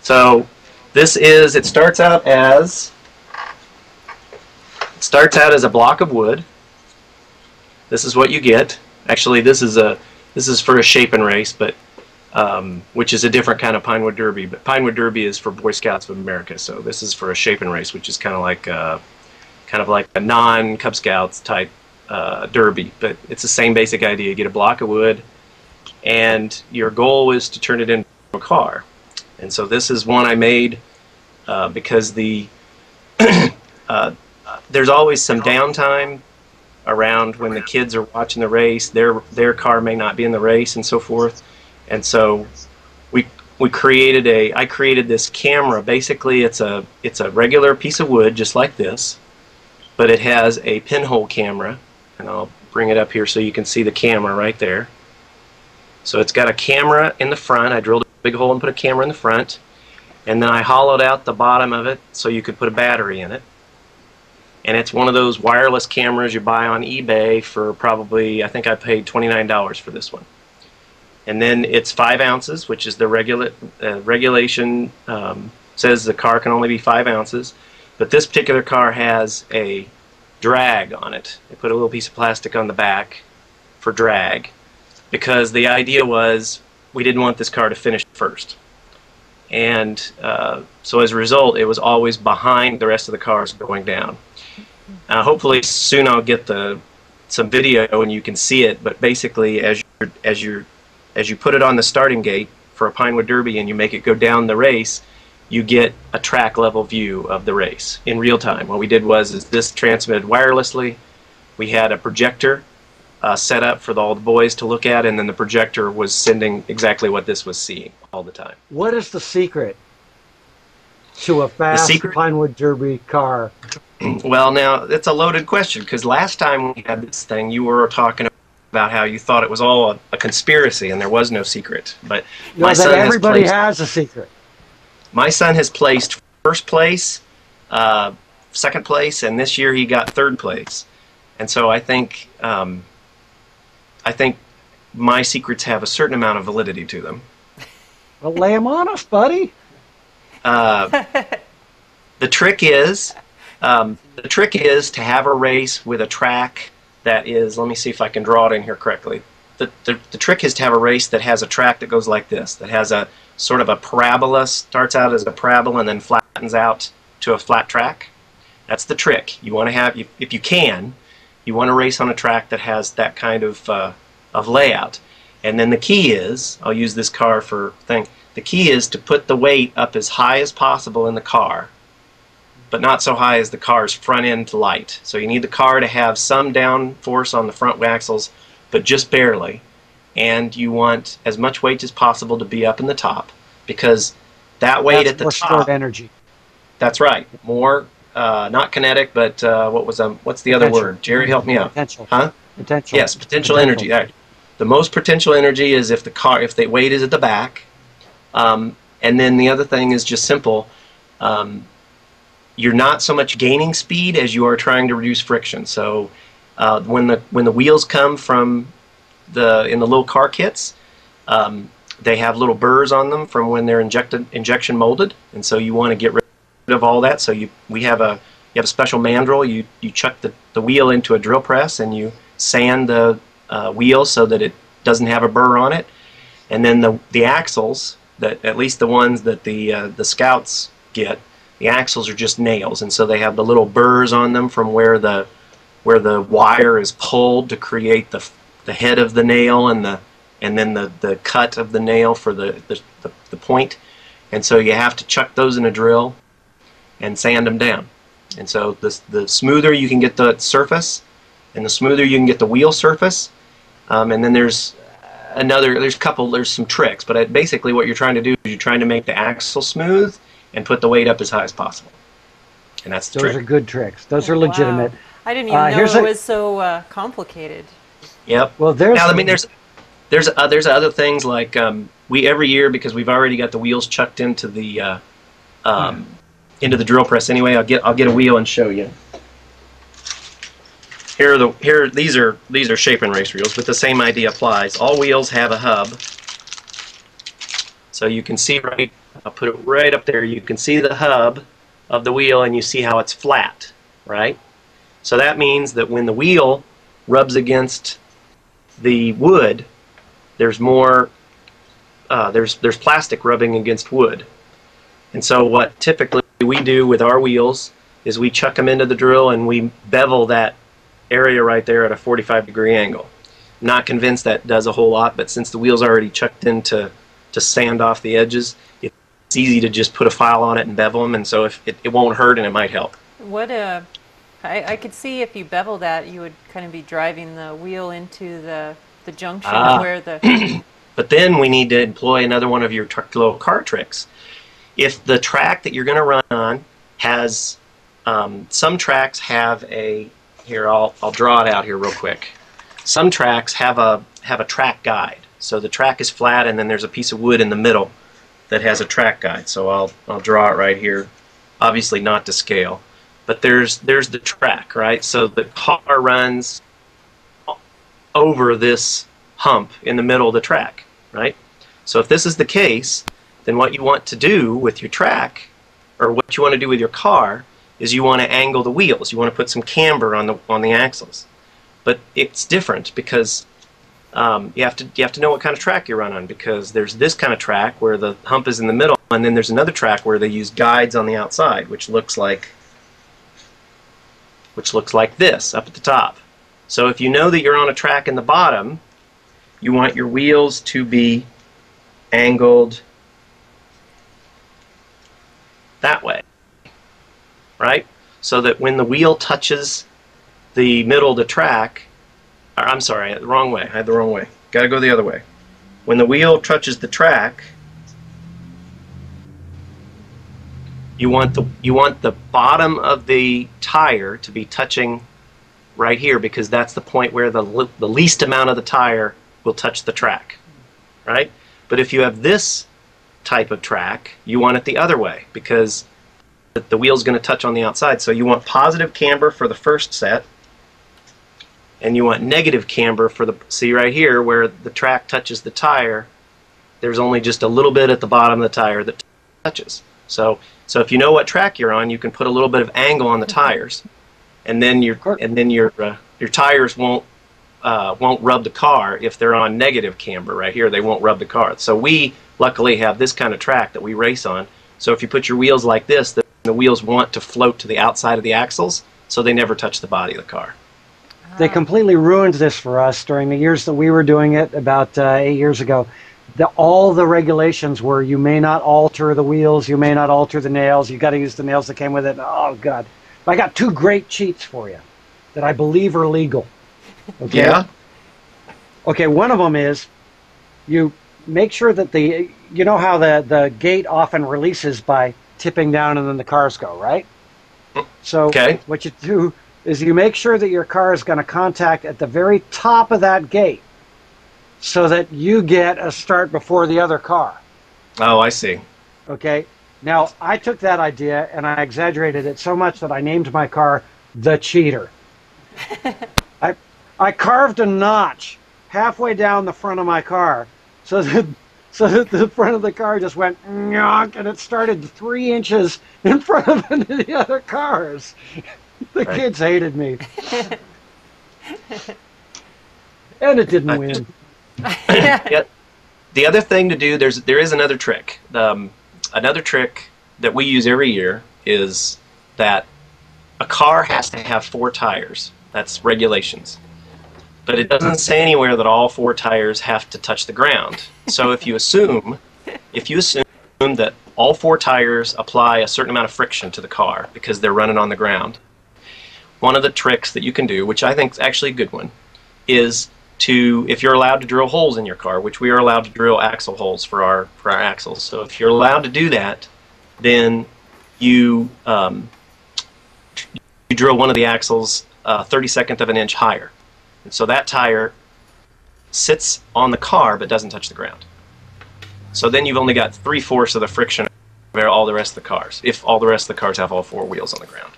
So this is, it starts out as a block of wood. This is what you get. Actually, this is for a shape and race, but which is a different kind of Pinewood Derby. But Pinewood Derby is for Boy Scouts of America. So this is for a shape and race, which is kind of like a non-Cub Scouts type derby. But it's the same basic idea. You get a block of wood, and your goal is to turn it into a car. And so this is one I made because there's always some downtime around when the kids are watching the race. Their car may not be in the race and so forth. And so I created this camera. Basically it's a regular piece of wood just like this, but it has a pinhole camera, and I'll bring it up here so you can see the camera right there. So it's got a camera in the front. I drilled a big hole and put a camera in the front, and then I hollowed out the bottom of it so you could put a battery in it. And it's one of those wireless cameras you buy on eBay for probably, I think I paid $29 for this one. And then it's 5 ounces, which is the regulation says the car can only be 5 ounces. But this particular car has a drag on it. They put a little piece of plastic on the back for drag, because the idea was we didn't want this car to finish first. And so as a result, it was always behind the rest of the cars going down. Hopefully soon I'll get some video and you can see it. But basically, as you put it on the starting gate for a Pinewood Derby and you make it go down the race, you get a track level view of the race in real time. What we did was this transmitted wirelessly. We had a projector set up for all the boys to look at, and then the projector was sending exactly what this was seeing all the time. What is the secret to a fast Pinewood Derby car? Well, now, it's a loaded question, because last time we had this thing, you were talking about how you thought it was all a conspiracy and there was no secret. But my son everybody has a secret. My son has placed first place, second place, and this year he got third place. And so I think my secrets have a certain amount of validity to them. Well, lay them on us, buddy. The trick is to have a race with a track that is, let me see if I can draw it in here correctly. The trick is to have a race that has a track that goes like this, that has a sort of a parabola, starts out as a parabola and then flattens out to a flat track. That's the trick. You want to have, if you can, you want to race on a track that has that kind of layout. And then the key is, I'll use this car for thing, the key is to put the weight up as high as possible in the car, but not so high as the car's front end light. So you need the car to have some down force on the front axles, but just barely. And you want as much weight as possible to be up in the top, because that weight at the top... stored energy. That's right. More, not kinetic, but what's the other word? Jerry, help me out. Potential. Huh? Potential. Yes, potential energy. Right. The most potential energy is if the weight is at the back. And then the other thing is just simple. You're not so much gaining speed as you are trying to reduce friction. So when the wheels come from in the little car kits, they have little burrs on them from when they're injection molded, and so you want to get rid of all that. So you have a special mandrel. You chuck the wheel into a drill press and you sand the wheel so that it doesn't have a burr on it. And then the axles, that at least the ones that the Scouts get, the axles are just nails, and so they have the little burrs on them from where the wire is pulled to create the head of the nail and then the cut of the nail for the point. And so you have to chuck those in a drill and sand them down. And so the smoother you can get the surface, and the smoother you can get the wheel surface, and then there's some tricks, but basically what you're trying to do is you're trying to make the axle smooth and put the weight up as high as possible. And that's the trick. Those are good tricks. Those are legitimate. Wow. I didn't even know it was so complicated. Yep. Well, there's other things like we every year, because we've already got the wheels chucked into the drill press anyway. I'll get a wheel and show you. These are shape and race wheels, but the same idea applies. All wheels have a hub, so you can see I'll put it right up there. You can see the hub of the wheel, and you see how it's flat, right? So that means that when the wheel rubs against the wood, there's more, there's plastic rubbing against wood. And so what typically we do with our wheels is we chuck them into the drill and we bevel that area right there at a 45-degree angle. Not convinced that does a whole lot, but since the wheel's already chucked in to sand off the edges, it's easy to just put a file on it and bevel them, and so if it won't hurt and it might help. What I could see if you bevel that, you would kind of be driving the wheel into the junction where the... But then we need to employ another one of your little car tricks. If the track that you're going to run on has, some tracks have a, here I'll draw it out here real quick. Some tracks have a track guide. So the track is flat and then there's a piece of wood in the middle that has a track guide. So I'll draw it right here. Obviously not to scale. But there's the track, right? So the car runs over this hump in the middle of the track, right? So if this is the case, then what you want to do with your track, or what you want to do with your car, is you want to angle the wheels. You want to put some camber on the axles. But it's different because you have to know what kind of track you run on, because there's this kind of track where the hump is in the middle, and then there's another track where they use guides on the outside, which looks like this up at the top. So if you know that you're on a track in the bottom, you want your wheels to be angled that way, right? So that when the wheel touches the middle of the track, or, I'm sorry, the wrong way. I had the wrong way. Got to go the other way. When the wheel touches the track, you want the bottom of the tire to be touching right here, because that's the point where the least amount of the tire will touch the track, right? But if you have this type of track, you want it the other way, because the wheel's going to touch on the outside. So you want positive camber for the first set, and you want negative camber for the, see right here where the track touches the tire, there's only just a little bit at the bottom of the tire that touches. So if you know what track you're on, you can put a little bit of angle on the tires, and then your tires won't rub the car. If they're on negative camber right here, they won't rub the car. So we luckily have this kind of track that we race on. So if you put your wheels like this, the wheels want to float to the outside of the axles, so they never touch the body of the car. They completely ruined this for us during the years that we were doing it about 8 years ago. All the regulations were you may not alter the wheels, you may not alter the nails, you got to use the nails that came with it. Oh, God. I got two great cheats for you that I believe are legal. Okay? Yeah. Okay, one of them is you make sure that you know how the gate often releases by tipping down and then the cars go, right? So okay. What you do is you make sure that your car is going to contact at the very top of that gate so that you get a start before the other car. Oh, I see. Okay. Now, I took that idea and I exaggerated it so much that I named my car the Cheater. I carved a notch halfway down the front of my car so that the front of the car just went nyonk, and it started 3 inches in front of any of the other cars. The kids hated me. And it didn't win. Yeah. The other thing to do, there is another trick. Another trick that we use every year is that a car has to have 4 tires. That's regulations. But it doesn't say anywhere that all 4 tires have to touch the ground. So if you assume that all 4 tires apply a certain amount of friction to the car because they're running on the ground, one of the tricks that you can do, which I think is actually a good one, is to, if you're allowed to drill holes in your car, which we are allowed to drill axle holes for our axles. So if you're allowed to do that, then you drill one of the axles 1/32 of an inch higher. And so that tire sits on the car but doesn't touch the ground. So then you've only got 3/4 of the friction of all the rest of the cars, if all the rest of the cars have all 4 wheels on the ground.